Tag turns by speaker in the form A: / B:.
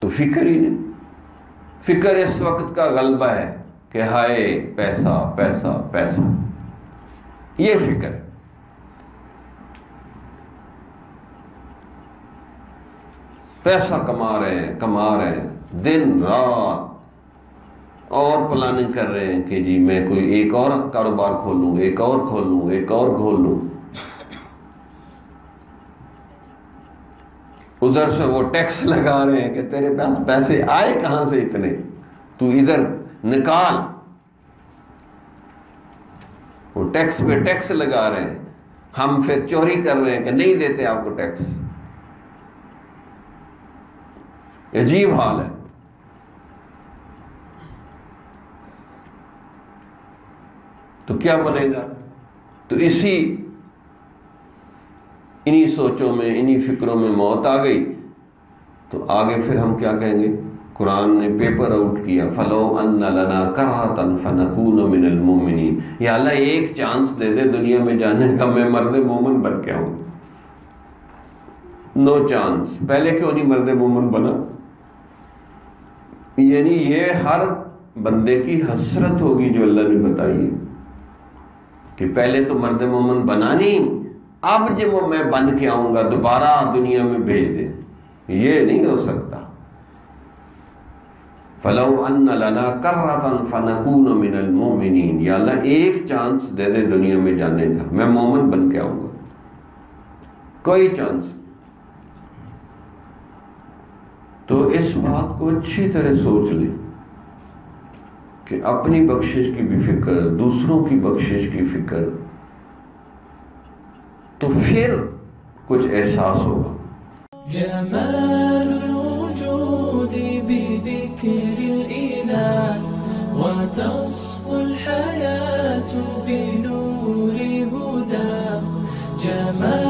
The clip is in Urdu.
A: تو فکر ہی نہیں. فکر اس وقت کا غلبہ ہے کہ ہائے پیسہ پیسہ پیسہ، یہ فکر ہے. پیسہ کما رہے ہیں دن رات، اور پلاننگ کر رہے ہیں کہ جی میں کوئی ایک اور کاروبار کھولوں، ایک اور کھولوں، ایک اور کھولوں. ادھر سے وہ ٹیکس لگا رہے ہیں کہ تیرے پاس پیسے آئے کہاں سے اتنے، تو ادھر نکال. وہ ٹیکس پہ ٹیکس لگا رہے ہیں، ہم پھر چوری کر رہے ہیں کہ نہیں دیتے آپ کو ٹیکس. عجیب حال ہے. تو کیا بنے گا؟ تو انہی سوچوں میں، انہی فکروں میں موت آ گئی. تو آگے پھر ہم کیا کہیں گے؟ قرآن نے پیپر آؤٹ کیا، فَلَوْ أَنَّ لَنَا كَرَّةً فَنَكُونَ مِنَ الْمُؤْمِنِينَ. یا اللہ ایک چانس دے دے دنیا میں جانے کا، میں مرد مومن بن کے آؤں. No chance. پہلے کیوں نہیں مرد مومن بنا؟ یعنی یہ ہر بندے کی حسرت ہوگی جو اللہ نے بتائی ہے کہ پہلے تو مرد مومن بنا نہیں، اب جب میں بن کے آؤں گا دوبارہ دنیا میں بھیج دے. یہ نہیں ہو سکتا. فَلَوْ أَنَّ لَنَا كَرَّةً فَنَكُونَ مِنَ الْمُؤْمِنِينَ. یا اللہ ایک چانس دے دے دنیا میں جانے کا، میں مومن بن کے آؤں گا. کوئی چانس. تو اس بات کو اچھی طرح سوچ لیں کہ اپنی بخشش کی بھی فکر، دوسروں کی بخشش کی فکر، تو پھر کچھ احساس ہوگا.
B: جمال الوجود بذكر الإله وتصفو الحياة بنور هداه. جمال